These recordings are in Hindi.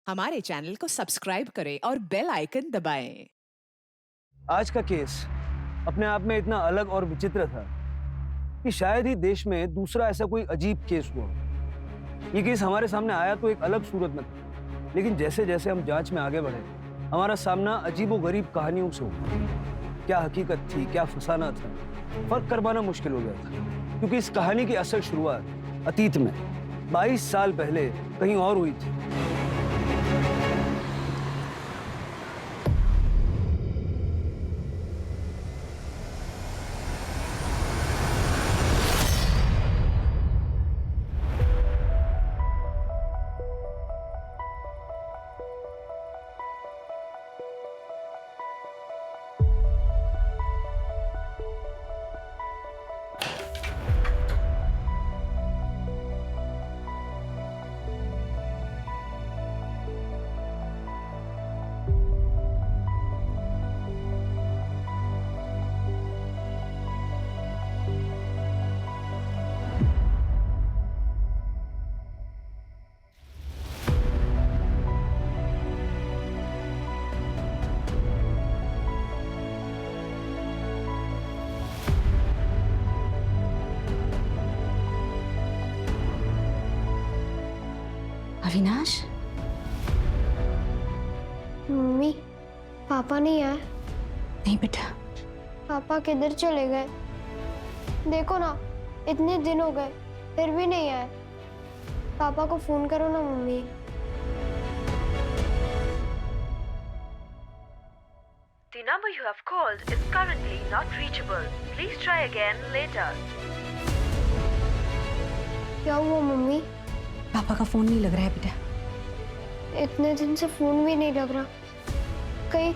हमारे चैनल को सब्सक्राइब करें और बेल आइकन दबाएं। आज का केस अपने आप में इतना अलग और विचित्र था कि शायद ही देश में दूसरा ऐसा कोई अजीब केस हुआ हो। ये केस हमारे सामने आया तो एक अलग सूरत में था, लेकिन जैसे जैसे हम जांच में आगे बढ़े हमारा सामना अजीबोगरीब कहानियों से हुआ। क्या हकीकत थी, क्या फसाना था, फर्क कर पाना मुश्किल हो गया था, क्योंकि इस कहानी की असल शुरुआत अतीत में 22 साल पहले कहीं और हुई थी। अविनाश, मम्मी, पापा नहीं आए। नहीं बेटा। पापा किधर चले गए? देखो ना, इतने दिन हो गए फिर भी नहीं आए। पापा को फोन करो ना mummy. The number you have called is currently not reachable. Please try again later. क्या हुआ मम्मी? पापा का फोन नहीं लग रहा है बेटा। इतने दिन से फोन भी नहीं लग रहा। कहीं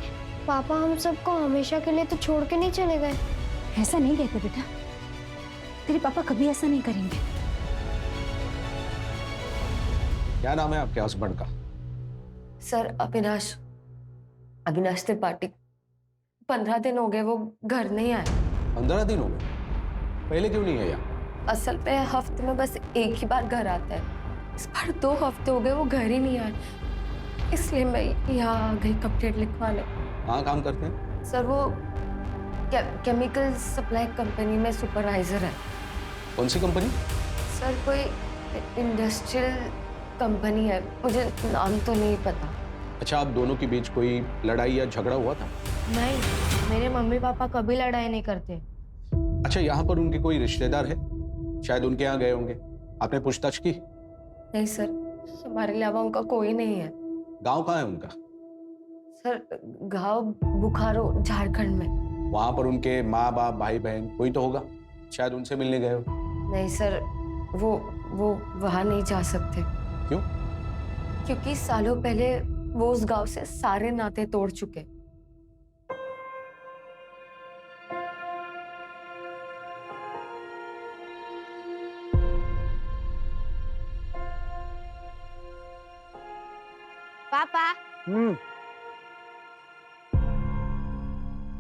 पापा हम सबको हमेशा के लिए तो छोड़ के नहीं चले गए? ऐसा नहीं कहते बेटा, तेरे पापा कभी ऐसा नहीं करेंगे। क्या नाम है आपके हस्बैंड का? सर अविनाश, अविनाश त्रिपाठी। 15 दिन हो गए वो घर नहीं आए। 15 दिन हो गए? पहले क्यों नहीं है यहाँ? असल पे हफ्ते में बस एक ही बार घर आता है। इस बार 2 हफ्ते हो गए वो घर ही नहीं आए, इसलिए मैं यहाँ आ गई कंप्लेंट लिखवाने। कहाँ काम करते हैं? सर वो केमिकल सप्लाई कंपनी में सुपरवाइजर है। कौन सी कंपनी? सर कोई इंडस्ट्रियल कंपनी है, मुझे नाम तो नहीं पता। अच्छा, आप दोनों के बीच कोई लड़ाई या झगड़ा हुआ था? नहीं, मेरे मम्मी पापा कभी लड़ाई नहीं करते। अच्छा, यहाँ पर उनके कोई रिश्तेदार है? शायद उनके यहाँ गए होंगे, आपने पूछताछ की? नहीं सर, हमारे अलावा उनका कोई नहीं है। गांव कहाँ है उनका? सर गांव बुखारो, झारखंड में। वहां पर उनके माँ बाप भाई बहन कोई तो होगा, शायद उनसे मिलने गए हो। नहीं सर, वो वहां नहीं जा सकते। क्यों? क्योंकि सालों पहले वो उस गांव से सारे नाते तोड़ चुके। पापा,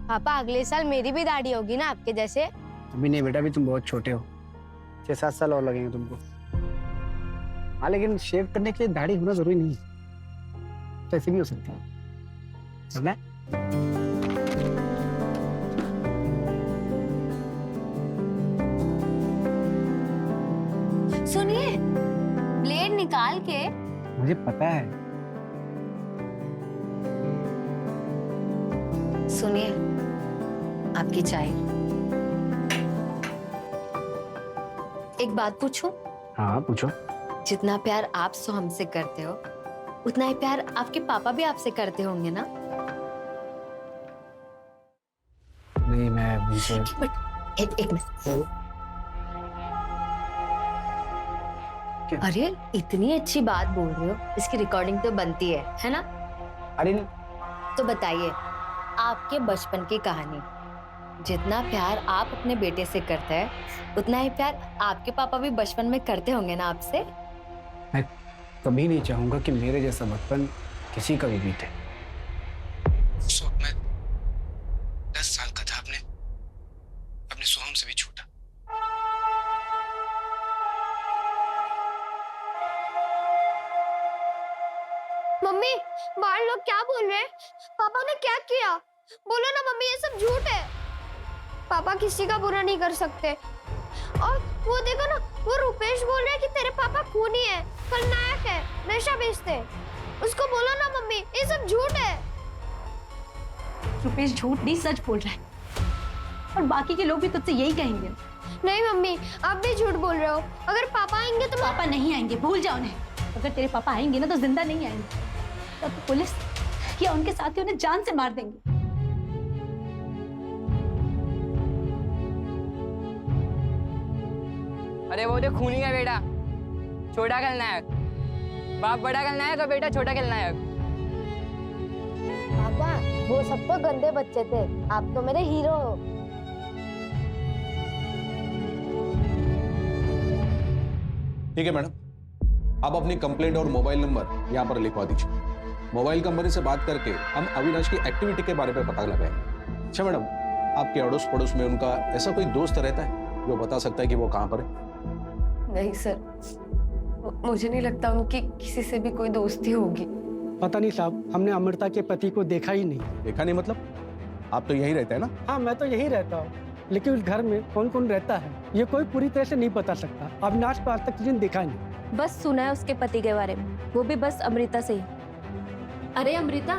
पापा अगले साल मेरी भी दाढ़ी होगी ना आपके जैसे? अभी नहीं बेटा, अभी तुम बहुत छोटे हो। 6-7 साल और लगेंगे तुमको। हाँ, लेकिन शेव करने के लिए दाढ़ी होना जरूरी नहीं है, तो ऐसे भी हो सकता है। समझ में? सुनिए, ब्लेड निकाल के। मुझे पता है। सुनिए, आपकी चाय। एक बात पूछूं? हाँ पूछो। जितना प्यार आप सो हमसे करते हो, उतना ही प्यार आपके पापा भी आपसे करते होंगे ना? नहीं, मैं उनसे एक मिनट। अरे इतनी अच्छी बात बोल रहे हो, इसकी रिकॉर्डिंग तो बनती है ना? अरे तो बताइए, आपके बचपन की कहानी। जितना प्यार आप अपने बेटे से करते हैं, उतना ही प्यार आपके पापा भी बचपन में करते होंगे ना आपसे? मैं कभी नहीं चाहूंगा कि मेरे जैसा बचपन किसी का भी बीते। उस वक्त मैं 10 साल का था, अपने सोहम से भी छोटा। मम्मी, बाहर लोग क्या बोल रहे हैं? पापा ने क्या किया? बोलो ना मम्मी, ये सब झूठ है। पापा किसी का बुरा नहीं कर सकते। और वो देखो ना, वो रुपेश बोल रहा है कि तेरे पापा खूनी है, खलनायक है, नशा बेचते हैं। उसको बोलो ना मम्मी, ये सब झूठ है। रुपेश झूठ नहीं सच बोल रहा है, और बाकी के लोग भी तुझसे यही कहेंगे। नहीं मम्मी, आप भी झूठ बोल रहे हो। अगर पापा आएंगे तो पापा नहीं आएंगे, भूल जाओ उन्हें। अगर तेरे पापा आएंगे ना तो जिंदा नहीं आएंगे, तब तो पुलिस या उनके साथी उन्हें जान से मार देंगे। अरे वो तो खूनी का बेटा, छोटा खलनायक। बाप बड़ा खलनायक और बेटा छोटा खलनायक। पापा, वो सब तो गंदे बच्चे थे, आप तो मेरे हीरो हो। ठीक है मैडम, आप अपनी कंप्लेंट और मोबाइल नंबर यहाँ पर लिखवा दीजिए। मोबाइल कंपनी से बात करके हम अविनाश की एक्टिविटी के बारे में पता लगाएंगे। अच्छा मैडम, आपके अड़ोस पड़ोस में उनका ऐसा कोई दोस्त रहता है जो बता सकता है कि वो कहाँ पर है? नहीं सर, मुझे नहीं लगता उनकी किसी से भी कोई दोस्ती होगी। पता नहीं साहब, हमने अमृता के पति को देखा ही नहीं। देखा नहीं मतलब? आप तो यहीं रहते हैं ना? हाँ, मैं तो यहीं रहता हूँ, लेकिन उस घर में कौन कौन रहता है ये कोई पूरी तरह से नहीं बता सकता। अविनाश को आज तक किसी ने देखा नहीं। बस सुना है उसके पति के बारे में, वो भी बस अमृता से ही। अरे अमृता,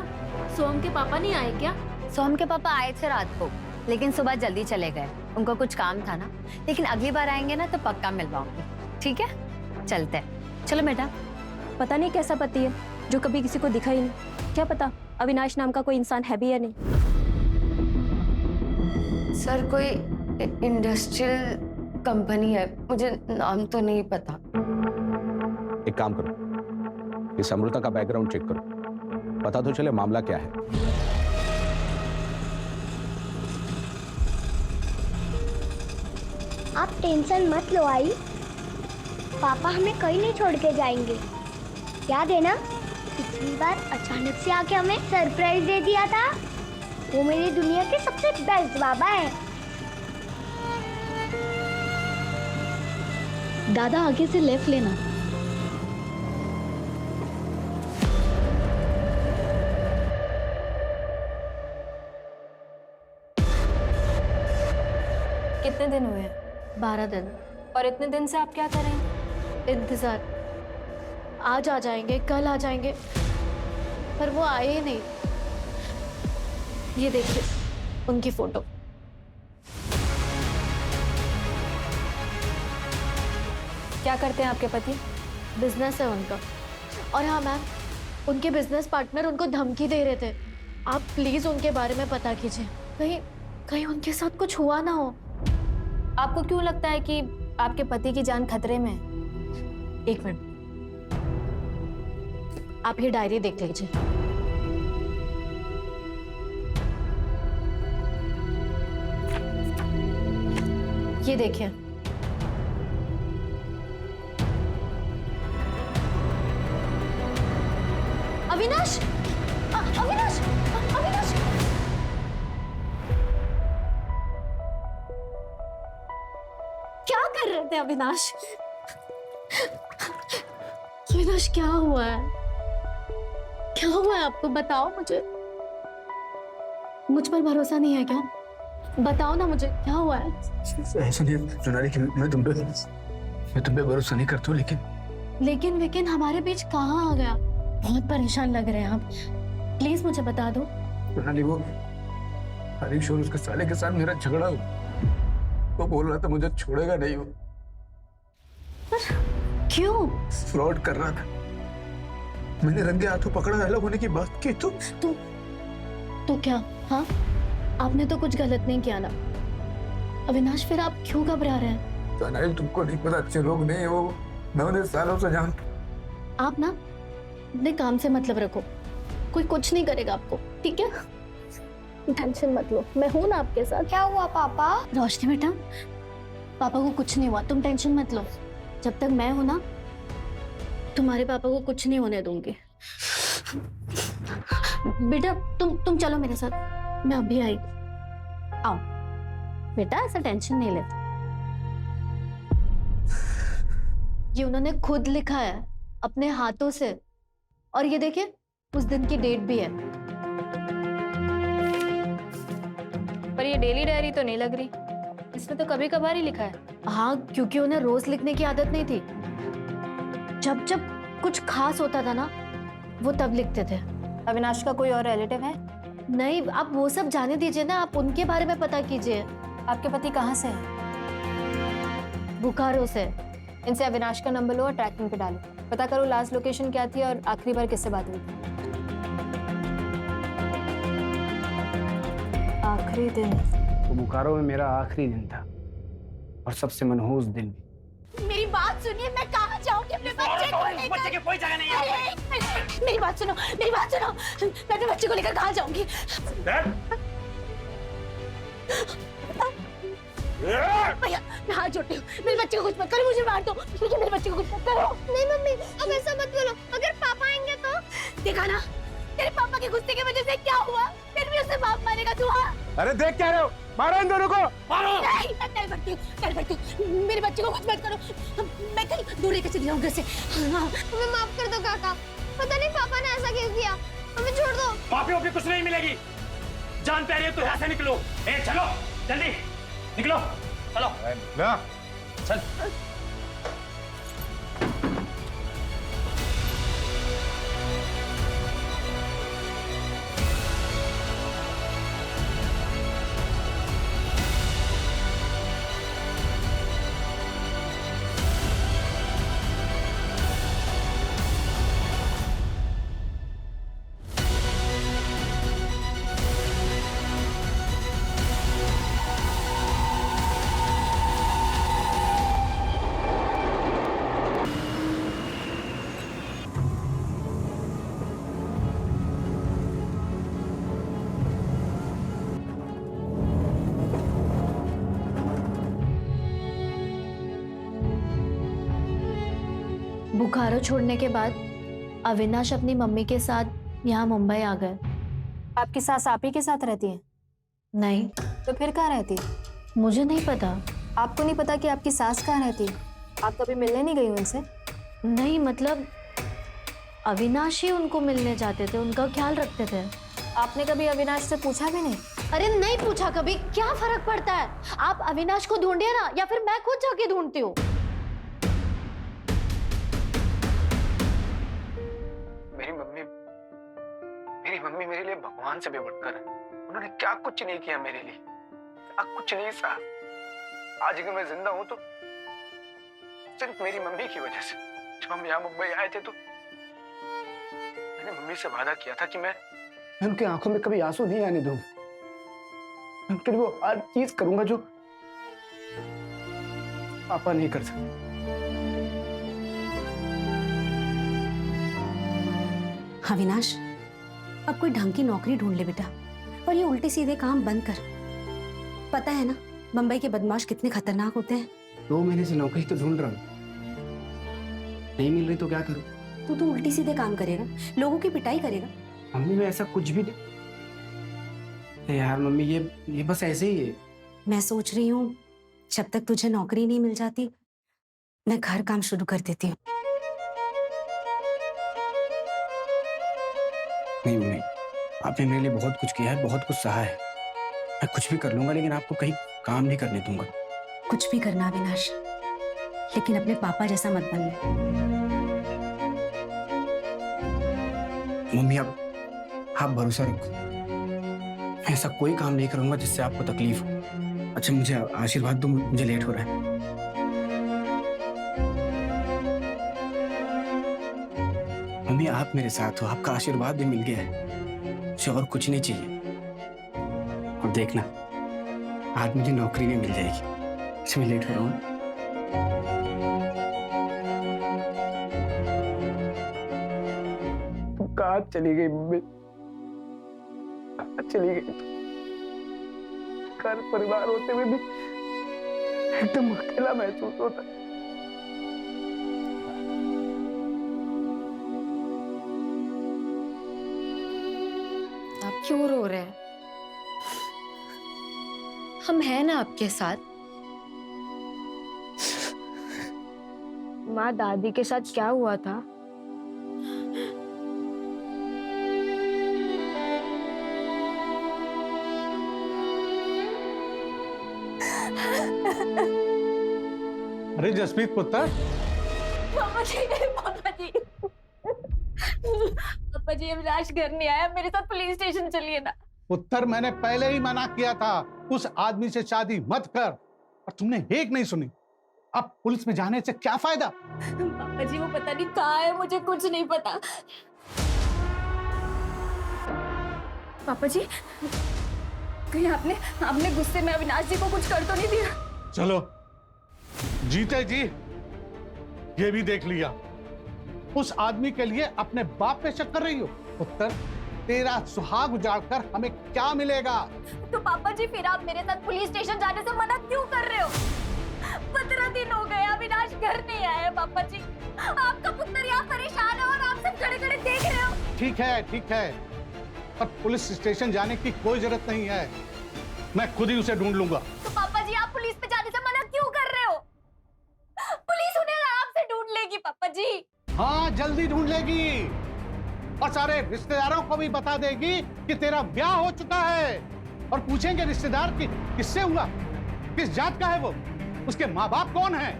सोम के पापा नहीं आए क्या? सोम के पापा आए थे रात को, लेकिन सुबह जल्दी चले गए। उनको कुछ काम था ना, लेकिन अगली बार आएंगे ना तो पक्का मिलवाऊंगी। ठीक है, चलते हैं। चलो बेटा। पता नहीं कैसा पति है जो कभी किसी को दिखा ही नहीं। क्या पता अविनाश नाम का कोई इंसान है भी या नहीं। सर, कोई इंडस्ट्रियल कंपनी है, मुझे नाम तो नहीं पता। एक काम करो, इस अमृता का बैकग्राउंड चेक करो, पता तो चले मामला क्या है। आप टेंशन मत लो आई, पापा हमें कहीं नहीं छोड़ के जाएंगे। याद है ना, पिछली बार अचानक से आके हमें सरप्राइज दे दिया था। वो मेरी दुनिया के सबसे बेस्ट बाबा है। दादा, आगे से लेफ्ट लेना। कितने दिन हुए? 12 दिन। और इतने दिन से आप क्या कर रहे हैं? इंतजार। आज आ जाएंगे, कल आ जाएंगे, पर वो आए ही नहीं। ये देखिए उनकी फोटो। क्या करते हैं आपके पति? बिजनेस है उनका। और हाँ मैम, उनके बिजनेस पार्टनर उनको धमकी दे रहे थे। आप प्लीज उनके बारे में पता कीजिए, कहीं कहीं उनके साथ कुछ हुआ ना हो। आपको क्यों लगता है कि आपके पति की जान खतरे में है? एक मिनट, आप ये डायरी देख लीजिए। ये देखिए, अविनाश, अविनाश, अविनाश, क्या कर रहे थे अविनाश? अविनाश, क्या हुआ है? क्या हुआ है आपको? बताओ मुझे। मुझ पर भरोसा नहीं है क्या? बताओ ना मुझे, क्या हुआ है? ऐसा नहीं है सोनाली कि मैं तुम पे भरोसा नहीं करता हूँ, लेकिन हमारे बीच कहाँ आ गया? बहुत परेशान लग रहे हैं आप, प्लीज मुझे बता दो। सोनाली, वो हरीश और उसके साले के साथ मेरा झगड़ा हो, वो बोल रहा था मुझे छोड़ेगा नहीं। वो क्यों? फ्रॉड कर रहा था। मैंने रंगे हाथों पकड़ा, अलग होने की बात की तो क्या? हाँ, आपने तो कुछ गलत नहीं किया ना अविनाश, फिर आप क्यों घबरा रहे हैं? सोनाली, तुमको नहीं पता, अच्छे लोग नहीं वो, मैं उन्हें सालों से जानता। आप ना अपने काम से मतलब रखो, कोई कुछ नहीं करेगा आपको, ठीक है? टेंशन मत लो, मैं हूं ना आपके साथ। क्या हुआ पापा? रोशनी बेटा, पापा को कुछ नहीं हुआ, तुम टेंशन मत लो। जब तक मैं हूं ना, तुम्हारे पापा को कुछ नहीं होने दूंगी। बेटा तुम चलो मेरे साथ, मैं अभी आई। आओ बेटा, ऐसा टेंशन नहीं लेते। ये उन्होंने खुद लिखा है अपने हाथों से, और ये देखिए उस दिन की डेट भी है। पर ये डेली डायरी तो नहीं लग रही, इसमें तो कभी कभार ही लिखा है। हाँ, क्योंकि उन्हें रोज लिखने की आदत नहीं थी। जब जब कुछ खास होता था ना, वो तब लिखते थे। अविनाश का कोई और रिलेटिव है? नहीं, आप वो सब जाने दीजिए ना, आप उनके बारे में पता कीजिए। आपके पति कहाँ से है? बुखारो से। इनसे अविनाश का नंबर लो और ट्रैकिंग पे डालो, पता करो लास्ट लोकेशन क्या थी और आखिरी बार किससे बात हुई थी। आखिरी दिन वो बुखारो में मेरा आखिरी दिन था और सबसे मनहूस दिन भी। मेरी बात सुनिए, मैं कहाँ जाऊंगी अपने बच्चे को लेकर? बच्चे की कोई जगह नहीं है। मेरी बात सुनो, मेरी बात सुनो। मैं अपने बच्चे को लेकर कहाँ जाऊंगी? भैया, मैं हाथ जोड़ती हूँ, मेरे बच्चे को कुछ मत करो, मुझे मार दो, लेकिन मेरे बच्चे को कुछ मत करो। नहीं मम्मी, अब ऐसा मत बोलो, अगर पापा आएंगे तो? देखा ना, तेरे पापा के गुस्से की वजह से क्या हुआ? फिर भी उसे बाप मारेगा तू? हाँ, अरे देख क्या रहे हो, मारो इन दोनों को, मारो। नहीं, मैं नहीं बढ़ती हूँ, मेरे बच्चे को कुछ मत करो। मैं कहीं दूर लेकर चली जाऊँ घर से। हाँ। हमें माफ कर दो काका, पता नहीं पापा ने ऐसा क्यों किया, हमें छोड़ दो। माफी वाफी कुछ नहीं मिलेगी, जान प्यारी है तो यहाँ से निकलो। ए चलो जल्दी निकलो, चलो चल। बुखारो छोड़ने के बाद अविनाश अपनी मम्मी के साथ यहाँ मुंबई आ गए। आपकी सास आप ही के साथ रहती है? नहीं। तो फिर कहाँ रहती? मुझे नहीं पता। आपको नहीं पता कि आपकी सास कहाँ रहती? आप कभी मिलने नहीं गई उनसे? नहीं, मतलब अविनाश ही उनको मिलने जाते थे, उनका ख्याल रखते थे। आपने कभी अविनाश से पूछा भी नहीं? अरे नहीं पूछा कभी, क्या फर्क पड़ता है? आप अविनाश को ढूंढिए ना, या फिर मैं खुद जाके ढूंढती हूँ। मेरी मम्मी मेरे लिए भगवान से भी बढ़कर है। उन्होंने क्या कुछ नहीं किया मेरे लिए, क्या कुछ नहीं सहा। आज अगर मैं जिंदा हूं तो सिर्फ मेरी मम्मी की वजह से। जब हम यहाँ मुंबई आए थे तो मैंने मम्मी से वादा किया था कि मैं उनकी आंखों में कभी आंसू नहीं आने दूंगा। मैं उनके लिए वो हर चीज करूंगा जो पापा नहीं कर सकते। अविनाश, अब कोई ढंग की नौकरी ढूंढ ले बेटा, और ये उल्टे सीधे काम बंद कर। पता है ना मुंबई के बदमाश कितने खतरनाक होते हैं। 2 महीने से नौकरी तो ढूंढ रहा हूँ, नहीं मिल रही तो क्या करूँ? तू उल्टी सीधे काम करेगा, लोगों की पिटाई करेगा। मम्मी मैं ऐसा कुछ भी नहीं। यार मम्मी ये बस ऐसे ही है। मैं सोच रही हूँ जब तक तुझे नौकरी नहीं मिल जाती मैं घर काम शुरू कर देती हूँ। नहीं मम्मी, आपने मेरे लिए बहुत कुछ किया है, बहुत कुछ सहा है। मैं कुछ भी कर लूंगा, लेकिन आपको कहीं काम नहीं करने दूंगा। कुछ भी करना अविनाश, लेकिन अपने पापा जैसा मत बनना। मम्मी आप भरोसा रखो, मैं ऐसा कोई काम नहीं करूंगा जिससे आपको तकलीफ हो। अच्छा मुझे आशीर्वाद दो, मुझे लेट हो रहा है। मम्मी आप मेरे साथ हो, आपका आशीर्वाद भी मिल गया है, मुझे और कुछ नहीं चाहिए। और देखना आज मुझे नौकरी भी मिल जाएगी। अच्छा मैं लेट हो रहा हूँ। तुम कहाँ चली गई मम्मी? कहाँ चली गई? घर परिवार होते हुए भी एकदम अकेला महसूस होता है। आप क्यों रो रहे हैं? हम हैं ना आपके साथ। माँ, दादी के साथ क्या हुआ था? अरे जसप्रीत पुत्र, पापा जी, पापा जी, पापा जी, अविनाश घर नहीं आया, मेरे साथ पुलिस स्टेशन चलिए ना। पुत्र मैंने पहले ही मना किया था उस आदमी से शादी मत कर, और तुमने एक नहीं सुनी। अब पुलिस में जाने से क्या फायदा? पापा जी वो पता नहीं कहाँ है, मुझे कुछ नहीं पता। पापा जी कहीं आपने गुस्से में अविनाश जी को कुछ कर तो नहीं दिया? चलो जीते जी ये भी देख लिया। उस आदमी के लिए अपने बाप पे शक कर रही हो। पुत्र तेरा सुहाग उजाड़कर हमें क्या मिलेगा? तो पापा जी फिर आप मेरे साथ पुलिस स्टेशन जाने से मना क्यों कर रहे हो? 15 दिन हो गए अविनाश घर नहीं आया। पापा जी आपका पुत्र यहाँ परेशान है और आप सब खड़े खड़े देख रहे हो। ठीक है, पर पुलिस स्टेशन जाने की कोई जरूरत नहीं है, मैं खुद ही उसे ढूंढ लूंगा। तो पापा जी आप पुलिस पे जाने से मना क्यों कर रहे हो? पुलिस उन्हें आपसे ढूंढ लेगी पापा जी। हाँ जल्दी ढूंढ लेगी, और सारे रिश्तेदारों को भी बता देगी कि तेरा ब्याह हो चुका है। और पूछेंगे रिश्तेदार कि किससे हुआ, किस जात का है वो, उसके माँ बाप कौन है,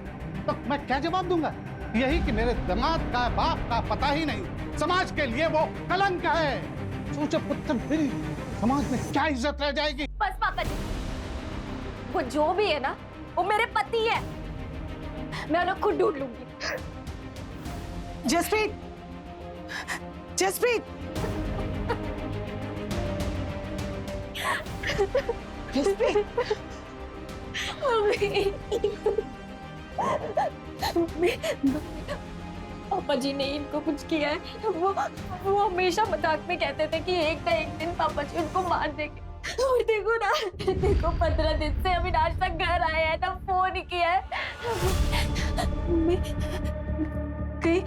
तो मैं क्या जवाब दूंगा? यही कि मेरे दामाद का बाप का पता ही नहीं, समाज के लिए वो कलंक है। सोचो पुत्र मेरी समाज में क्या इज्जत रह जाएगी? बस पापा जी वो जो भी है ना वो मेरे पति है, मैं उन्हें खुद ढूंढ लूंगी। जसप्रीत, जसप्रीत, जसप्रीत, पापा जी ने इनको कुछ किया है। वो हमेशा मजाक में कहते थे कि एक ना एक दिन पापा जी उनको मार देंगे। और देखो ना, देखो 15 दिन से अविनाश तक घर आया है ना, फोन किया है। कहीं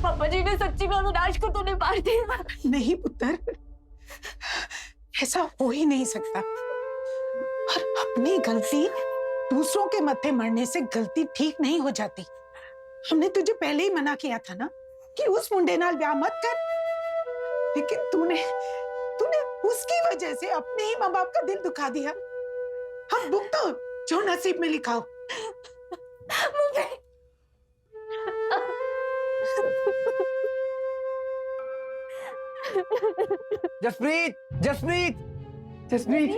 पापा जी ने सच्ची में अविनाश को तो नहीं मार दिया? नहीं पुत्र, ऐसा हो ही नहीं सकता। और अपनी गलती दूसरों के मत्थे मरने से गलती ठीक नहीं हो जाती। हमने तुझे पहले ही मना किया था ना कि उस मुंडे नाल ब्याह मत कर, लेकिन तूने उसकी वजह से अपने ही माँ बाप का दिल दुखा दिया। हम भुगतो जो नसीब में लिखा हो। जसप्रीत, जसप्रीत, जसप्रीत,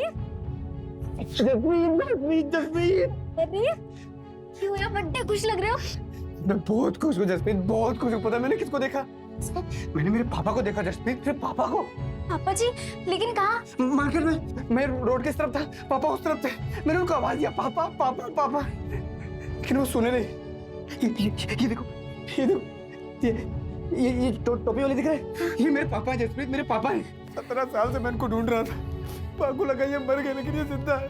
जसप्रीत, जसप्रीत, क्यों यार बड्डे खुश लग रहे हो? मैं बहुत खुश हूँ जसप्रीत, बहुत खुश हूँ। पता है मैंने किसको देखा? मैंने मेरे पापा को देखा जसप्रीत, मेरे पापा को। पापा जी लेकिन कहाँ? मार्केट में, मैं रोड किस तरफ था, पापा उस तरफ थे। मैंने उनको आवाज दिया पापा पापा पापा, लेकिन वो सुने नहीं। ये देखो, ये देखो, ये टोपी वाले दिख रहे हैं, ये मेरे पापा हैं जसप्रीत, मेरे पापा हैं। 17 साल से मैं इनको ढूंढ रहा था। पापा को लगा ये मर गए लेकिन ये जिंदा है।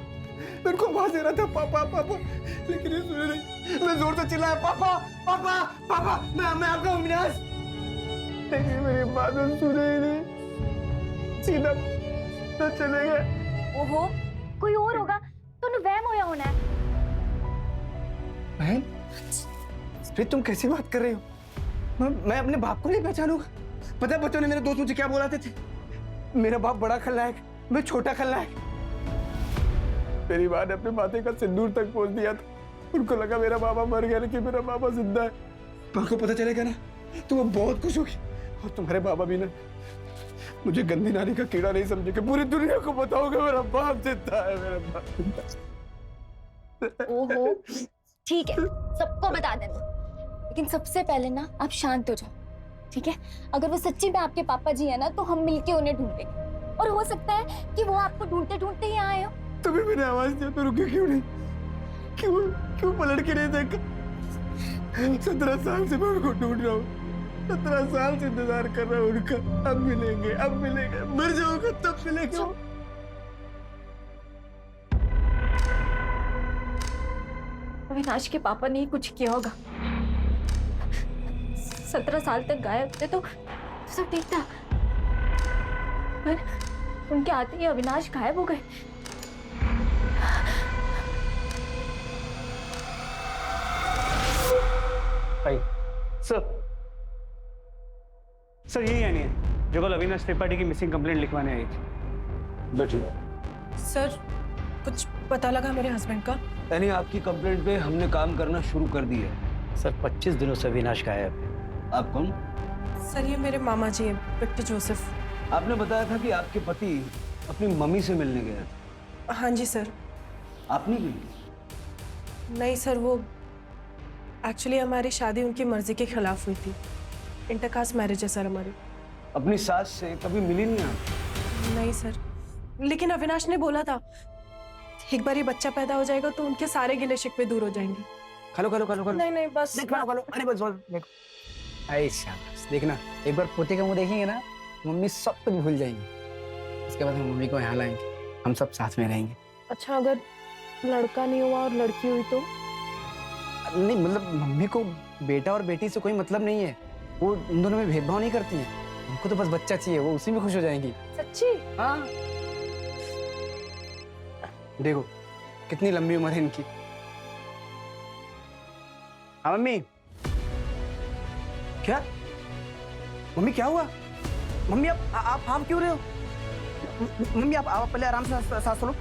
मैं इनको आवाज दे रहा था पापा पापा, लेकिन ये सुने नहीं। मैं जोर से चिल्लाया पापा पापा पापा, मैं आपका अविनाश, लेकिन मेरी बात सुने ही नहीं, सीधा तो चले गए। ओहो कोई और होगा, तो वहम होया होना है। बहन, फिर तुम कैसी बात कर रही हो? मैं अपने बाप को नहीं पहचानूंगा? पता है बच्चों ने, मेरे दोस्त मुझे क्या बोलाते थे? मेरा बाप बड़ा खलनायक, मैं छोटा खलनायक। मेरी माँ ने अपने माथे का सिंदूर तक पोंछ दिया था। उनको लगा मेरा बाबा मर गया, लेकिन मेरा बाबा जिंदा है। माँ को पता चलेगा ना तो वो बहुत खुश होगी। और तुम्हारे बाबा भी ना मुझे गंदी नारी का कीड़ा नहीं समझेंगे। पूरी दुनिया को बताओगे मेरा बाप जिंदा है, मेरा बाप जिंदा है। ओहो ठीक है, सबको बता देना, लेकिन सबसे पहले ना आप शांत हो जाओ, ठीक है? अगर वो सच्ची में आपके पापा जी है ना तो हम मिलके उन्हें ढूंढेंगे, और हो सकता है कि वो आपको ढूंढते ढूंढते ही आए हो। तभी मैंने आवाज दिया तो रुके क्यों नहीं? क्यों पलट के नहीं देखा? 17 साल से मैं उनको ढूंढ रहा हूँ, 17 साल से इंतजार कर रहा हूँ उनका। अब मिलेंगे, अब मिलेंगे, मर जाऊंगा तब मिलेंगे। अविनाश के पापा ने ही कुछ किया होगा। 17 साल तक गायब थे तो सब ठीक था, पर उनके आते ही अविनाश गायब हो गए। सर यही यानी है जो कल अविनाश त्रिपाठी की मिसिंग कंप्लेंट लिखवाने आई थी। सर कुछ पता लगा मेरे हस्बैंड का? यानी आपकी कंप्लेंट पे हमने काम करना शुरू कर दिया है। सर 25 दिनों से अविनाश गायब है। आप कौन? सर ये मेरे मामा जी हैं, विक्टर जोसेफ। आपने बताया था कि आपके पति अपनी मम्मी से मिलने गए थे। हाँ जी सर। आप नहीं गई? नहीं सर, वो एक्चुअली हमारी शादी उनकी मर्जी के खिलाफ हुई थी। इंटरकास्ट मैरिज है सर हमारी। अपनी सास से कभी मिली नहीं आप? नहीं सर, लेकिन अविनाश ने बोला था एक बार ये बच्चा पैदा हो जाएगा तो उनके सारे गिले शिकवे दूर हो जाएंगे। खलो खलो खलो खलो। नहीं नहीं बस खलो। अरे बस देखो। ऐ शाबाश, देखना एक बार पोते का मुंह देखेंगे ना, मम्मी सब कुछ भूल जाएंगी। उसके बाद हम मम्मी को यहाँ लाएंगे, हम सब साथ में रहेंगे। अच्छा, अगर लड़का नहीं हुआ और लड़की हुई तो? नहीं मतलब मम्मी को बेटा और बेटी से कोई मतलब नहीं है, वो उन दोनों में भेदभाव नहीं करती है। उनको तो बस बच्चा चाहिए, वो उसी में खुश हो जाएंगी। सच्ची? हाँ देखो कितनी लंबी उम्र है इनकी। हाँ मम्मी। क्या मम्मी क्या हुआ? मम्मी आप क्यों रहे हो? मम्मी आप पहले आराम से सांस लो।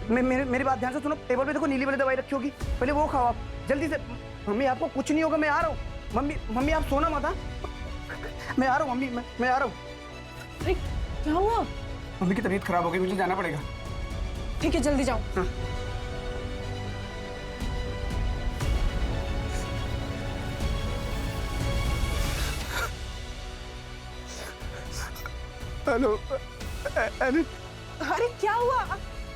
मेरी बात ध्यान से सुनो। टेबल पे देखो नीली वाली दवाई रखी होगी, पहले वो खाओ आप जल्दी से। मम्मी आपको कुछ नहीं होगा, मैं आ रहा हूँ। मम्मी आप सोना मत। मैं आ रहा हूँ मम्मी, मैं आ रहा हूँ। अरे क्या हुआ? मम्मी की तबीयत खराब हो गई, मुझे जाना पड़ेगा। ठीक है जल्दी जाओ। हाँ। हेलो। अरे क्या हुआ?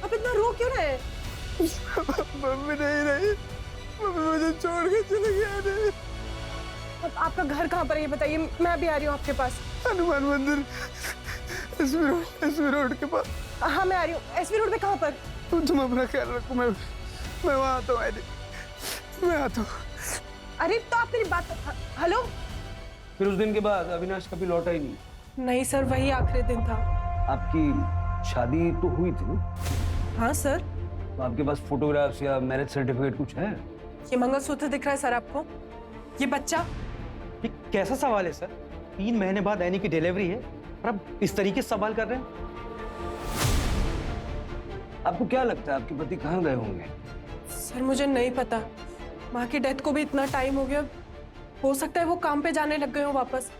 आप इतना रो क्यों रहे? मम्मी नहीं रही, मम्मी मुझे छोड़ के चले गए। अब आपका घर कहाँ पर है ये बताइए, मैं भी आ रही हूँ आपके पास। हनुमान मंदिर एसवी रोड के पास। हाँ मैं आ रही हूँ। एसवी रोड पे कहाँ पर? तुम अपना ख्याल रखो, मैं वहाँ आता हूँ। मैं आता हूँ। अरे तो आप मेरी बात। हेलो। फिर उस दिन के बाद अविनाश कभी लौटा ही नहीं? नहीं सर, वही आखिरी दिन था। आपकी शादी तो हुई थी ना? हाँ सर। तो आपके पास फोटोग्राफ्स या मैरिज सर्टिफिकेट कुछ है? ये मंगलसूत्र दिख रहा है सर आपको? ये बच्चा? ये कैसा सवाल है सर? 3 महीने बाद एनी की डिलीवरी है और आप इस तरीके से सवाल कर रहे हैं? आपको क्या लगता है आपके पति कहाँ गए होंगे? सर मुझे नहीं पता, माँ की डेथ को भी इतना टाइम हो गया, हो सकता है वो काम पे जाने लग गए हो वापस।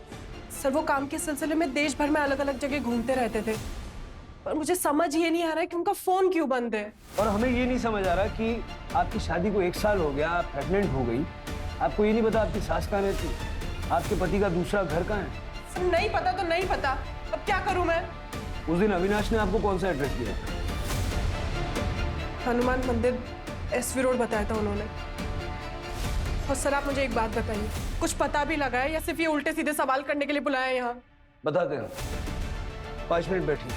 सर वो काम के सिलसिले में देश भर में अलग अलग जगह घूमते रहते थे, पर मुझे समझ ये नहीं आ रहा है कि उनका फोन क्यों बंद है। और हमें ये नहीं समझ आ रहा कि आपकी शादी को 1 साल हो गया, आप प्रेग्नेंट हो गई, आपको ये नहीं पता आपकी सास कहाँ रहती, आपके पति का दूसरा घर कहाँ है? सर नहीं पता तो नहीं पता, अब क्या करूं मैं? उस दिन अविनाश ने आपको कौन सा एड्रेस दिया? हनुमान मंदिर एसवी रोड बताया था उन्होंने। और सर आप मुझे एक बात बताइए, कुछ पता भी लगा है या सिर्फ ये उल्टे सीधे सवाल करने के लिए बुलाया है यहाँ? बताते हैं, 5 मिनट बैठिए।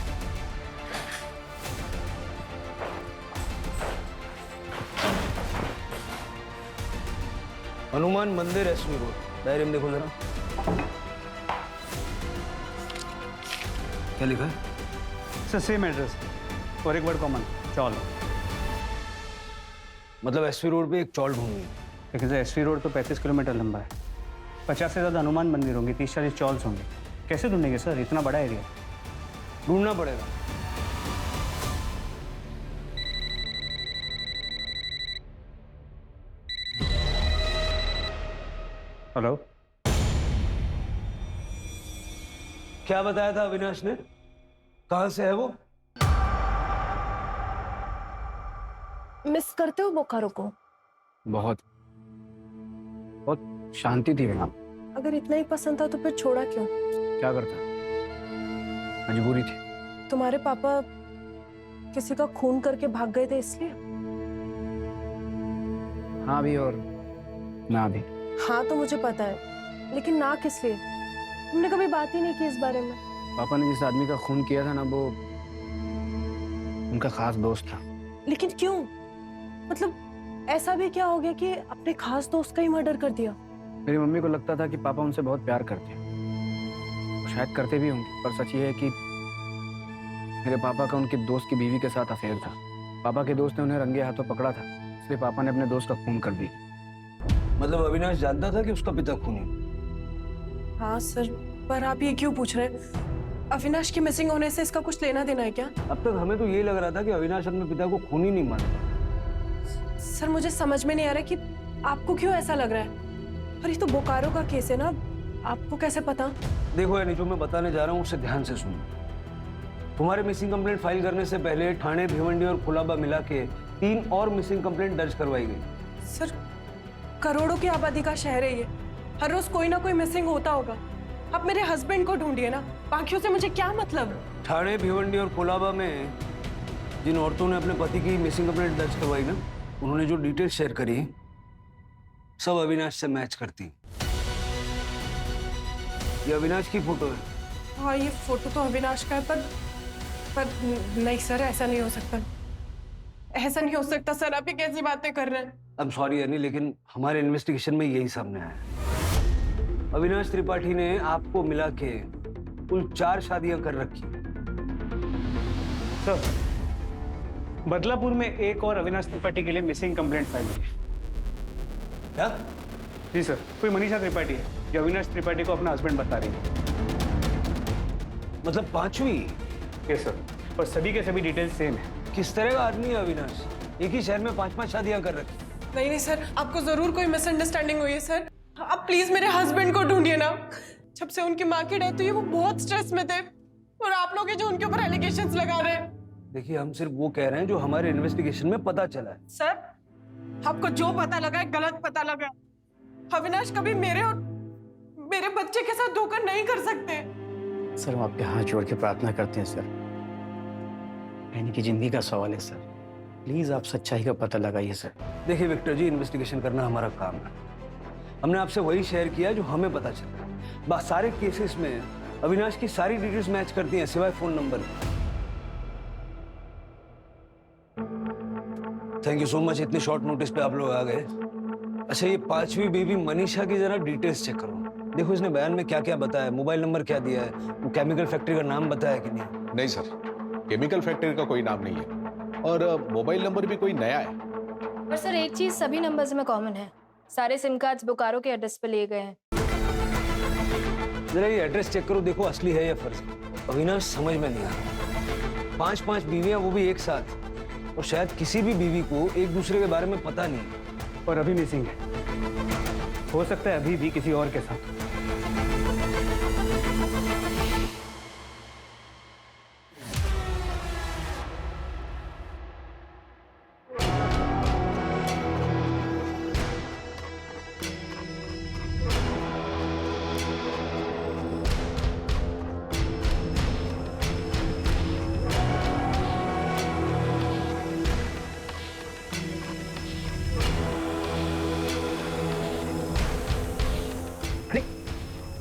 हनुमान मंदिर एसवी रोड, डायरी में देखो जरा। क्या लिखा है? सर सेम एड्रेस और एक वर्ड कॉमन, चौल। मतलब एसवी रोड पे एक चौल ढूंढनी है? लेकिन सर एसवी रोड तो 35 किलोमीटर लंबा है, 50 से ज़्यादा हनुमान मंदिर होंगे, 30-40 चौल्स होंगे। कैसे ढूंढेंगे सर, इतना बड़ा एरिया? ढूंढना पड़ेगा। हेलो। क्या बताया था अविनाश ने? कहां से है वो? मिस करते हो बोकारो को? बहुत शांति थी वहाँ। अगर इतना ही पसंद था तो फिर छोड़ा क्यों? क्या करता, मजबूरी थी। तुम्हारे पापा किसी का खून करके भाग गए थे इसलिए? हाँ भी और ना भी। हाँ तो मुझे पता है, लेकिन ना किस लिए? तुमने कभी बात ही नहीं की इस बारे में। पापा ने जिस आदमी का खून किया था ना, वो उनका खास दोस्त था। लेकिन क्यों? मतलब ऐसा भी क्या हो गया कि अपने खास दोस्त का ही मर्डर कर दिया? मेरी मम्मी को लगता था कि पापा उनसे बहुत प्यार करते हैं, शायद करते भी होंगे, पर सच ये है कि मेरे पापा का उनके दोस्त की बीवी के साथ अफेयर था। पापा के दोस्त ने उन्हें रंगे हाथों पकड़ा था, इसलिए पापा ने अपने दोस्त का खून कर दिया। मतलब अविनाश जानता था कि उसका पिता खूनी? हाँ सर, पर आप ये क्यों पूछ रहे हैं? अविनाश की मिसिंग होने से इसका कुछ लेना देना है क्या? अब तक हमें तो यही लग रहा था कि अविनाश अपने पिता को खूनी नहीं मानता। सर मुझे समझ में नहीं आ रहा कि आपको क्यों ऐसा लग रहा है। और ये तो बोकारो का केस है ना, आपको कैसे पता? देखो यानी जो मैं बताने जा रहा हूँ उससे ध्यान से सुनो। तुम्हारे मिसिंग कंप्लेंट फाइल करने से पहले ठाणे, भिवंडी और कुलाबा मिला के 3 और मिसिंग कंप्लेंट दर्ज करवाई गई। सर करोड़ों की आबादी का शहर है ये, हर रोज कोई ना कोई मिसिंग होता होगा। आप मेरे हस्बैंड को ढूंढिए ना, बाकियों से मुझे क्या मतलब? ठाणे, भिवंडी और कोलाबा में जिन औरतों ने अपने पति की मिसिंग कंप्लेंट दर्ज करवाई ना, उन्होंने जो डिटेल्स शेयर करी सब अविनाश से मैच करती। ये अविनाश की फोटो है। हाँ ये फोटो तो अविनाश का है, पर नहीं सर, ऐसा नहीं हो सकता। ऐसा नहीं हो सकता सर, आप ये कैसी बातें कर रहे हैं? I'm sorry यानी, लेकिन हमारे इन्वेस्टिगेशन में यही सामने आया है। अविनाश त्रिपाठी ने आपको मिला के कुल 4 शादियां कर रखी। सर, बदलापुर में एक और अविनाश त्रिपाठी के लिए मिसिंग कंप्लेंट फाइल हुई है। क्या? जी सर, कोई मनीषा त्रिपाठी है जो अविनाश त्रिपाठी को अपना हस्बैंड बता रही है। मतलब 5वीं? यस सर, और सभी के सभी डिटेल्स सेम है। किस तरह का आदमी है अविनाश? एक ही शहर में 5-5 शादियां कर रखी। नहीं सर, आपको जरूर कोई मिसअंडरस्टैंडिंग हुई है सर। आप प्लीज मेरे हस्बैंड को ढूंढिए ना। जब से उनकी माँ की डेथ हुई वो बहुत स्ट्रेस में थे, और आप लोग हैं जो उनके ऊपर एलिगेशंस लगा रहे हैं। देखिए हम सिर्फ वो कह रहे हैं जो हमारे इन्वेस्टिगेशन में पता चला है। सर आपको जो पता लगा है गलत पता लगा है। अविनाश कभी मेरे और मेरे बच्चे के साथ धोखा नहीं कर सकते। सर हम आपके हाथ जोड़ के प्रार्थना करते हैं सर, यानी कि जिंदगी का सवाल है सर, प्लीज आप सच्चाई का पता लगाइए सर। देखिए विक्टर जी, इन्वेस्टिगेशन करना हमारा काम है। हमने आपसे वही शेयर किया जो हमें पता चला। बस सारे केसेस में अविनाश की सारी डिटेल्स मैच करती हैं सिवाय phone number. Thank you so much, इतने शॉर्ट नोटिस पे आप लोग आ गए। अच्छा ये 5वीं बेबी मनीषा की जरा डिटेल्स चेक करो। देखो इसने बयान में क्या क्या बताया, मोबाइल नंबर क्या दिया है, वो केमिकल फैक्ट्री का नाम बताया कि नहीं? नहीं सर, केमिकल फैक्ट्री का कोई नाम नहीं है, और मोबाइल नंबर भी कोई नया है। पर सर एक चीज सभी नंबर्स में कॉमन है, सारे सिम कार्ड्स बोकारो के एड्रेस पे लिए गए हैं। जरा ये एड्रेस चेक करो, देखो असली है या फर्जी। अविनाश समझ में नहीं आ रहा। 5-5 बीवियां, वो भी एक साथ, और शायद किसी भी बीवी को एक दूसरे के बारे में पता नहीं है। और अभी मिसिंग है, हो सकता है अभी भी किसी और के साथ।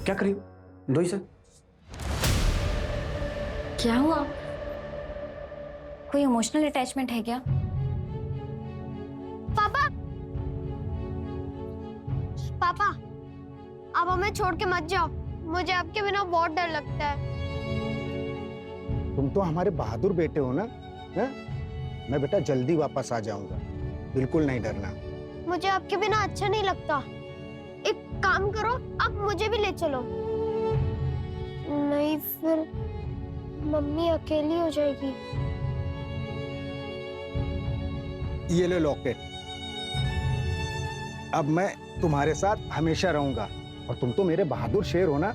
क्या करी दोई सर? क्या हुआ? कोई इमोशनल अटैचमेंट है क्या? पापा, पापा, आप हमें छोड़ के मत जाओ, मुझे आपके बिना बहुत डर लगता है। तुम तो हमारे बहादुर बेटे हो ना, है? मैं बेटा जल्दी वापस आ जाऊंगा, बिल्कुल नहीं डरना। मुझे आपके बिना अच्छा नहीं लगता। एक काम करो, आप मुझे भी ले चलो। नहीं फिर मम्मी अकेली हो जाएगी। ये लो लॉकेट, अब मैं तुम्हारे साथ हमेशा रहूंगा, और तुम तो मेरे बहादुर शेर हो ना।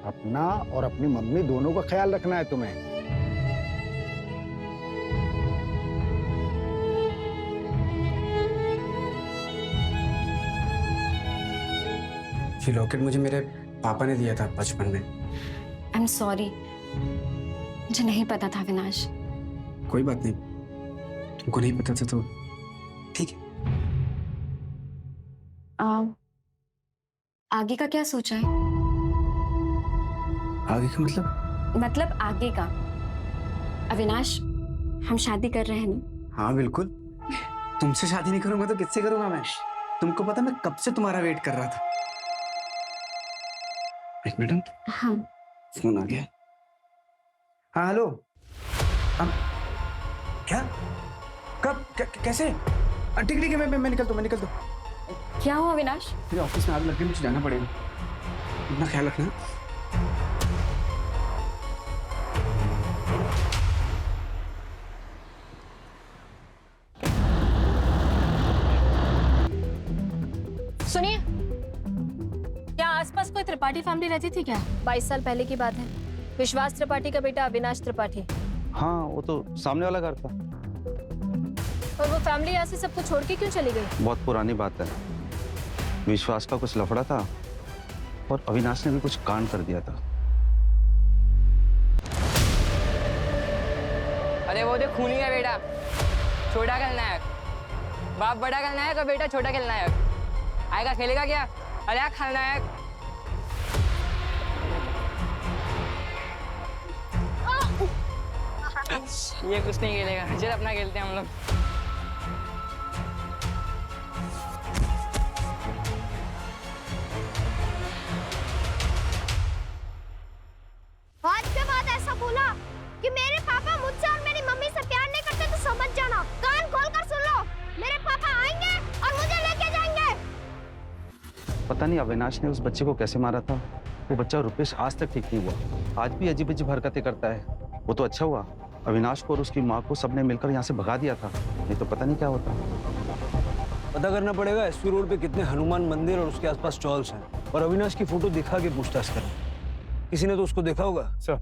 अपना और अपनी मम्मी दोनों का ख्याल रखना है तुम्हें। ये लॉकेट मुझे मेरे पापा ने दिया था बचपन में। आई एम सॉरी, मुझे नहीं पता था अविनाश। कोई बात नहीं, तुमको नहीं पता था तो ठीक है। आगे का क्या सोचा है? आगे का मतलब आगे का। अविनाश, हम शादी कर रहे हैं ना? हाँ बिल्कुल। तुमसे शादी नहीं करूंगा तो किससे करूंगा मैं? तुमको पता मैं कब से तुम्हारा वेट कर रहा था। एक मिनट। हाँ फोन आ गया। हाँ हेलो। क्या? कब? कैसे? ठीक है, मैं निकलता हूँ। क्या हुआ अविनाश? मेरे ऑफिस में आग लग गई, मुझे जाना पड़ेगा। अपना ख्याल रखना। त्रिपाठी फैमिली रहती थी क्या? 22 साल पहले की बात है। विश्वास त्रिपाठी का बेटा अविनाश त्रिपाठी। हाँ, वो तो सामने वाला घर था। और वो फैमिली यहाँ से सबको छोड़ के क्यों चली गई? बहुत पुरानी बात है। विश्वास का कुछ लफड़ा था और अविनाश ने भी कुछ कांड कर दिया था। अरे वो तो खूनी का बेटा, छोटा खलनायक। बाप बड़ा खलनायक और बेटा छोटा खलनायक। आएगा खेलेगा क्या? अरे खलनायक। ये कुछ नहीं खेलेगा, चल अपना खेलते हैं हम लोग। आज के बाद ऐसा बोला कि मेरे पापा मुझसे और मेरी मम्मी से प्यार नहीं करते तो समझ जाना। कान खोलकर सुन लो, मेरे पापा आएंगे और मुझे लेके जाएंगे। पता नहीं अविनाश ने उस बच्चे को कैसे मारा था। वो बच्चा रुपेश आज तक ठीक नहीं हुआ, आज भी अजीब अजीब हरकतें करता है। वो तो अच्छा हुआ अविनाश को और उसकी माँ को सबने मिलकर यहाँ से भगा दिया था, नहीं तो पता नहीं क्या होता। पता करना पड़ेगा एसपी रोड पे कितने हनुमान मंदिर और उसके आसपास स्टॉल्स हैं और अविनाश की फोटो दिखा के पूछताछ करें। किसी ने तो उसको देखा होगा। सर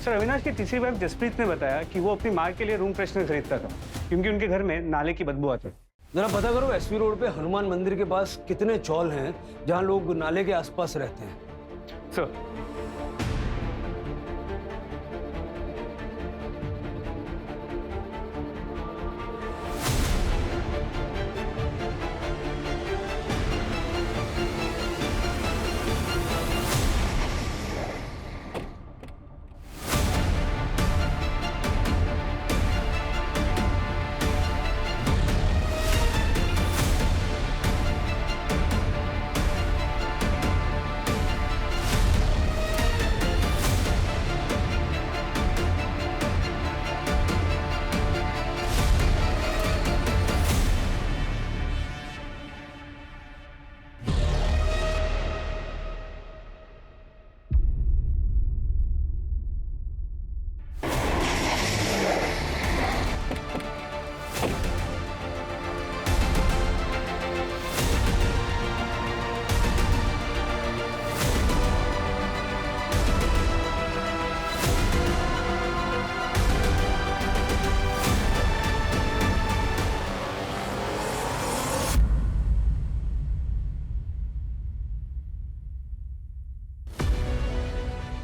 अविनाश की तीसरी वाइफ जसप्रीत ने बताया कि वो अपनी माँ के लिए रूम फ्रेशनर खरीदता था क्योंकि उनके घर में नाले की बदबू आती। जरा पता करो एसपी रोड पे हनुमान मंदिर के पास कितने चौल हैं जहां लोग नाले के आसपास रहते हैं। सर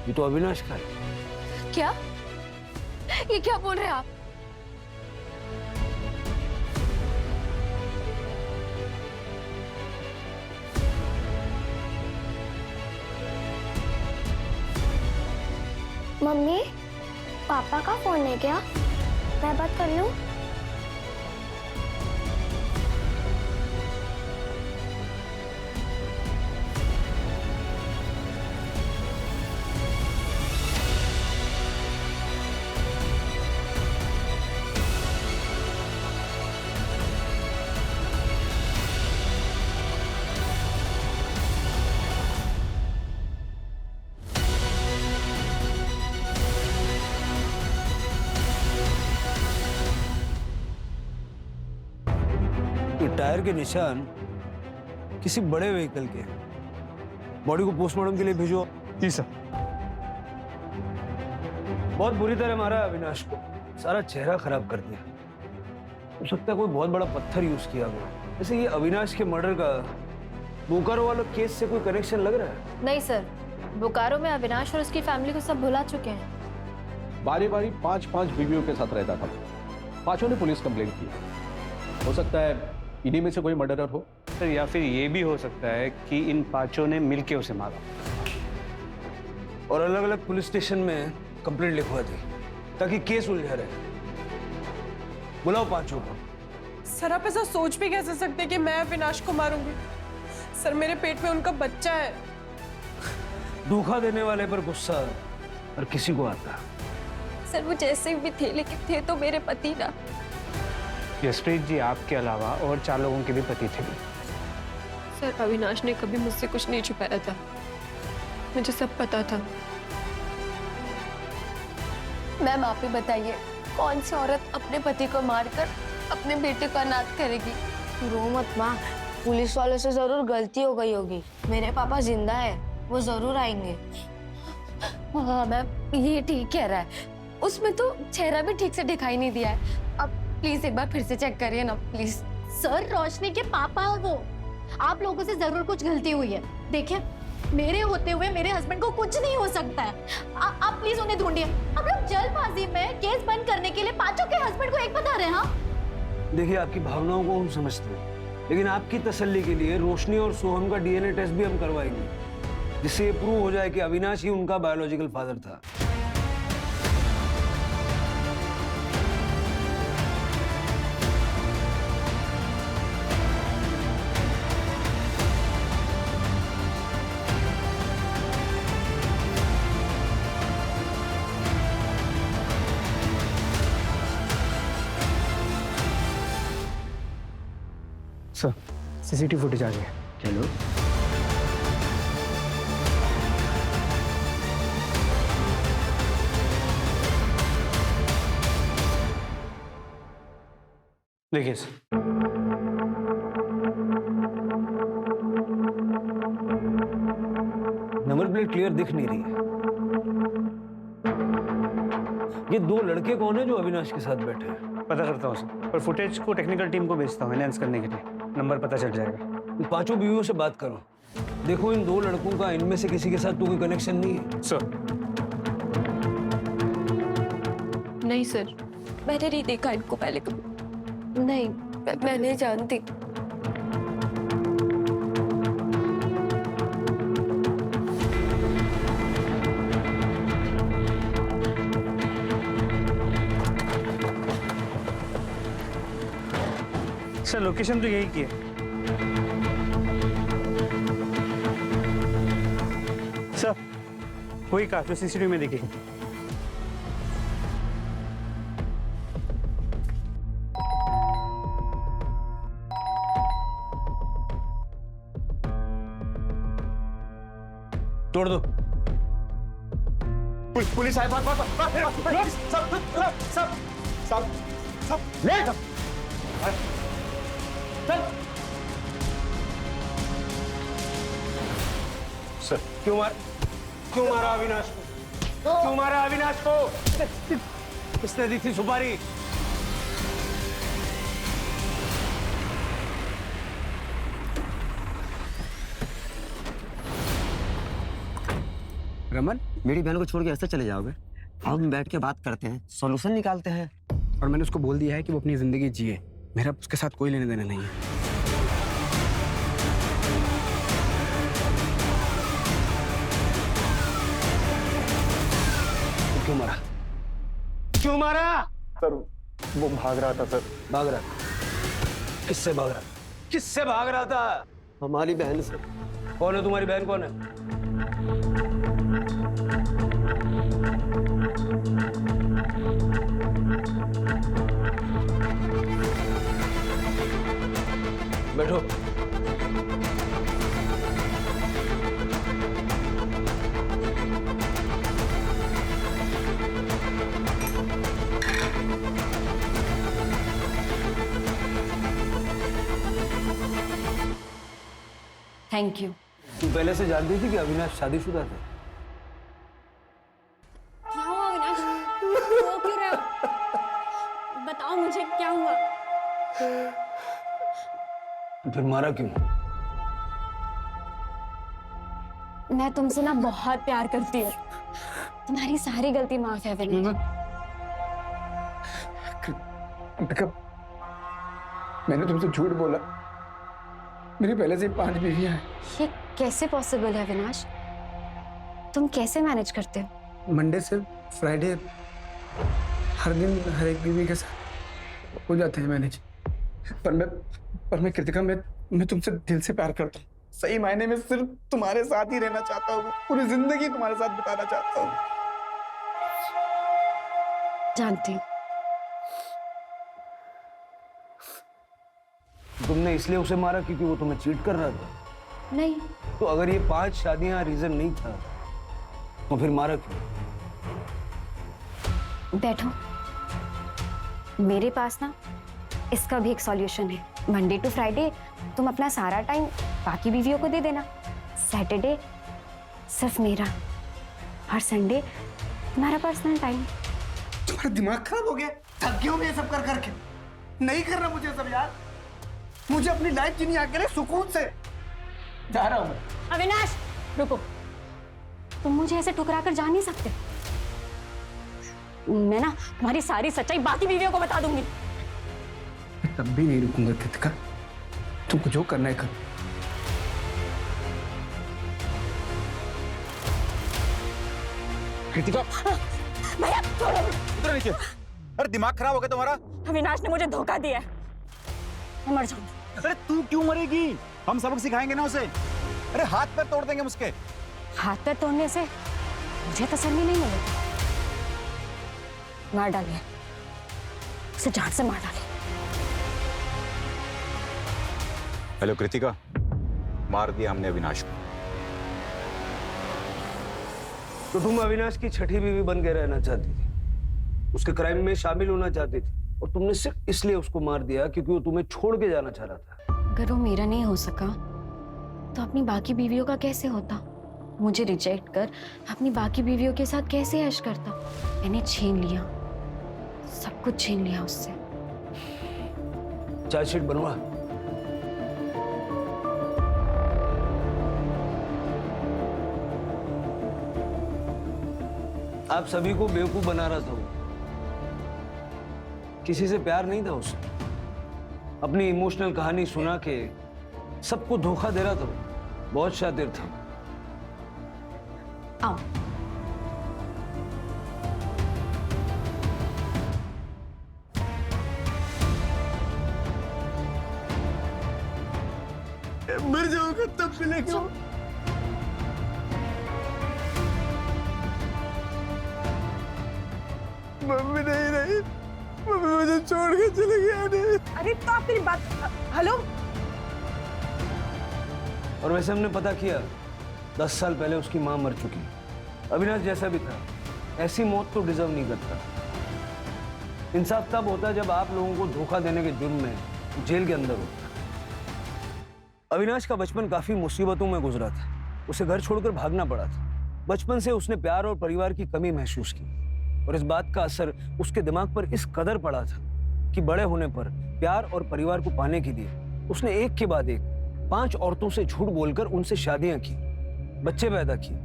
ये तो अविनाश का है। क्या? ये क्या बोल रहे हैं आप? मम्मी, पापा का फोन है क्या? मैं बात कर लूं? टायर के निशान किसी बड़े व्हीकल के हैं। बॉडी को पोस्टमार्टम के लिए भेजो। जी सर। बहुत बुरी तरह मारा है अविनाश को, सारा चेहरा खराब कर दिया। हो सकता है कोई बहुत बड़ा पत्थर यूज किया गया। वैसे ये अविनाश के मर्डर का बोकारो वाला केस से कोई कनेक्शन लग रहा है? नहीं सर, बोकारो में अविनाश और उसकी फैमिली को सब भुला चुके हैं। बारी बारी 5-5 बीवियों के साथ रहता था। पांचों ने पुलिस कंप्लेंट की। हो सकता है इन्हीं में से कोई मर्डरर हो। सर या फिर ये भी हो सकता है कि इन पांचों ने मिलके उसे मारा और अलग अलग पुलिस स्टेशन में कंप्लेंट लिखवा दी ताकि केस उलझा रहे। बुलाओ पांचों को। सर आप ऐसा सोच भी कैसे सकते कि मैं अविनाश को मारूंगी? सर मेरे पेट में उनका बच्चा है। धोखा देने वाले पर गुस्सा और किसी को आता। सर वो जैसे भी थे लेकिन थे तो मेरे पति ना। जसप्रीत जी आपके अलावा और 4 लोगों के भी पति थे। सर अविनाश ने कभी मुझसे कुछ नहीं छुपाया था, मुझे सब पता था। मैम आप ही बताइए, कौन सी औरत अपने पति को मारकर अपने बेटे को अनाथ करेगी? रो मत माँ, पुलिस वालों से जरूर गलती हो गई होगी। मेरे पापा जिंदा है, वो जरूर आएंगे। हाँ मैम, ये ठीक कह रहा है। उसमें तो चेहरा भी ठीक से दिखाई नहीं दिया है। अब प्लीज एक बार फिर से चेक करिए ना प्लीज। सर, रोशनी के पापा है वो। आप लोगों से जरूर कुछ गलती हुई है। देखिए, मेरे होते हुए मेरे हस्बैंड को कुछ नहीं हो सकता है। आप प्लीज उन्हें ढूंढिए। आप लोग जल्दबाजी में केस बंद करने के लिए पांचों के हस्बैंड को एक बता रहे हैं। हाँ, देखिए, आपकी भावनाओं को हम समझते हैं, लेकिन आपकी तसल्ली के लिए रोशनी और सोहम का डीएनए टेस्ट भी हम करवाएंगे, जिससे ये प्रूव हो जाए कि अविनाश ही उनका बायोलॉजिकल फादर था। सर, सीसीटीवी फुटेज आ गया। चलो। देखिए सर, नंबर प्लेट क्लियर दिख नहीं रही है। ये दो लड़के कौन है जो अविनाश के साथ बैठे हैं? पता करता हूँ सर, और फुटेज को टेक्निकल टीम को भेजता हूँ एनहांस करने के लिए। नंबर पता चल जाएगा। इन पांचों बीवियों से बात करो। देखो, इन दो लड़कों का इनमें से किसी के साथ तो कोई कनेक्शन नहीं है। सर, नहीं सर, मैंने नहीं देखा इनको पहले कभी। नहीं, मैं नहीं जानती। सर लोकेशन तो यही की है। सर, वही कार जो सीसीटीवी में दिखेगी। तोड़ दो। पुलिस आए। सब ले सर, क्यों मारा अविनाश को? क्यों मारा अविनाश को? किसने दी थी सुपारी? रमन, मेरी बहन को छोड़ के ऐसे चले जाओगे? हम बैठ के बात करते हैं, सॉल्यूशन निकालते हैं। और मैंने उसको बोल दिया है कि वो अपनी जिंदगी जिए। मेरा उसके साथ कोई लेने देना नहीं है। क्यों मारा? क्यों मारा? सर, वो भाग रहा था सर। भाग रहा? किससे भाग रहा? किससे भाग रहा था? हमारी बहन से। कौन है तुम्हारी बहन? कौन है? बैठो। Thank you. तू पहले से जानती थी कि अविनाश शादीशुदा था? क्या हुआ अविनाश? रो क्यों रहे हो? बताओ मुझे, क्या हुआ? फिर मारा क्यों? मैं तुमसे ना बहुत प्यार करती हूँ। तुम्हारी सारी गलती माफ है अविनाश। मैंने तुमसे झूठ बोला। मेरी पहले से 5 बीवियां हैं। ये कैसे पॉसिबल है अविनाश? तुम कैसे मैनेज करते हो? मंडे से फ्राइडे हर दिन हर एक बीवी के साथ हो जाते हैं मैनेज। पर मैं कृतिका, मैं तुमसे दिल से प्यार करता हूँ। सही मायने में सिर्फ तुम्हारे साथ ही रहना चाहता हूँ। पूरी जिंदगी तुम्हारे साथ बिताना चाहता हूँ। जानती हूँ। तुमने इसलिए उसे मारा क्योंकि वो तुम्हें चीट कर रहा था? नहीं। तो अगर ये 5 शादियां रीजन नहीं था तो फिर मारा क्यों? बैठो। मेरे पास ना इसका भी एक सॉल्यूशन है। मंडे टू फ्राइडे तुम अपना सारा टाइम बाकी बीवियों को दे देना, सैटरडे सिर्फ मेरा, और संडे तुम्हारा पर्सनल टाइम। तुम्हारा दिमाग खराब हो गया? थक गया हूं मैं ये सब कर करके। नहीं करना मुझे सब यार। मुझे अपनी लाइफ जीनी आ करे सुकून से। जा रहा हूं मैं। अविनाश रुको, तुम मुझे ऐसे ठुकरा कर जा नहीं सकते। मैं ना तुम्हारी सारी सच्चाई बाकी बीवियों को बता दूंगी। मैं तब भी नहीं रुकूंगा कृतिका, तुमको जो करना है कर। कृतिका भैया छोड़ो। उधर नीचे। अरे दिमाग खराब हो गया तुम्हारा? अविनाश ने मुझे धोखा दिया है, मैं मर जाऊंगी। अरे तू क्यों मरेगी? हम सबक सिखाएंगे ना उसे। अरे हाथ पैर तोड़ देंगे उसके। हाथ पैर तोड़ने से मुझे तसल्ली नहीं मिलेगी। मार डालिए उसे, जान से मार डालिए। हेलो कृतिका, मार दिया हमने अविनाश को। तो तुम अविनाश की छठी बीवी बन के रहना चाहती थी, उसके क्राइम में शामिल होना चाहती थी, और तुमने सिर्फ इसलिए उसको मार दिया क्योंकि वो तुम्हें छोड़ के जाना चाह रहा था। अगर वो मेरा नहीं हो सका तो अपनी बाकी बीवियों का कैसे होता? मुझे रिजेक्ट कर अपनी बाकी बीवियों के साथ कैसे ऐश करता? मैंने छीन लिया, सब कुछ छीन लिया उससे। चार्जशीट बनवा। आप सभी को बेवकूफ बना रहा था वो। किसी से प्यार नहीं था उसे। अपनी इमोशनल कहानी सुना के सबको धोखा दे रहा था वो। बहुत शातिर था। आओ। मर जाऊंगा तब मिलेगा। मम्मी नहीं रही, मम्मी मुझे छोड़ के चले गया। अरे तो आप मेरी बात, हेलो। और वैसे हमने पता किया 10 साल पहले उसकी मां मर चुकी। अविनाश जैसा भी था, ऐसी मौत तो डिजर्व नहीं करता। इंसाफ तब होता जब आप लोगों को धोखा देने के जुर्म में जेल के अंदर होता। अविनाश का बचपन काफी मुसीबतों में गुजरा था। उसे घर छोड़कर भागना पड़ा था। बचपन से उसने प्यार और परिवार की कमी महसूस की, और इस बात का असर उसके दिमाग पर इस कदर पड़ा था कि बड़े होने पर प्यार और परिवार को पाने के लिए उसने एक के बाद एक 5 औरतों से झूठ बोलकर उनसे शादियां की, बच्चे पैदा किए।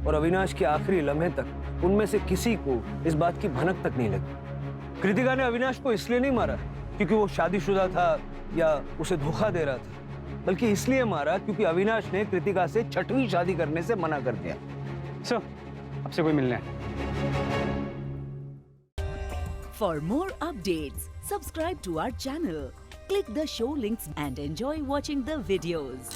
और अविनाश के आखिरी लम्हे तक उनमें से किसी को इस बात की भनक तक नहीं लगी। कृतिका ने अविनाश को इसलिए नहीं मारा क्योंकि वो शादीशुदा था या उसे धोखा दे रहा था, बल्कि इसलिए मारा क्योंकि अविनाश ने कृतिका से 6वीं शादी करने से मना कर दिया। सो आपसे कोई मिलना है? For more updates, subscribe to our channel, click the show links and enjoy watching the videos.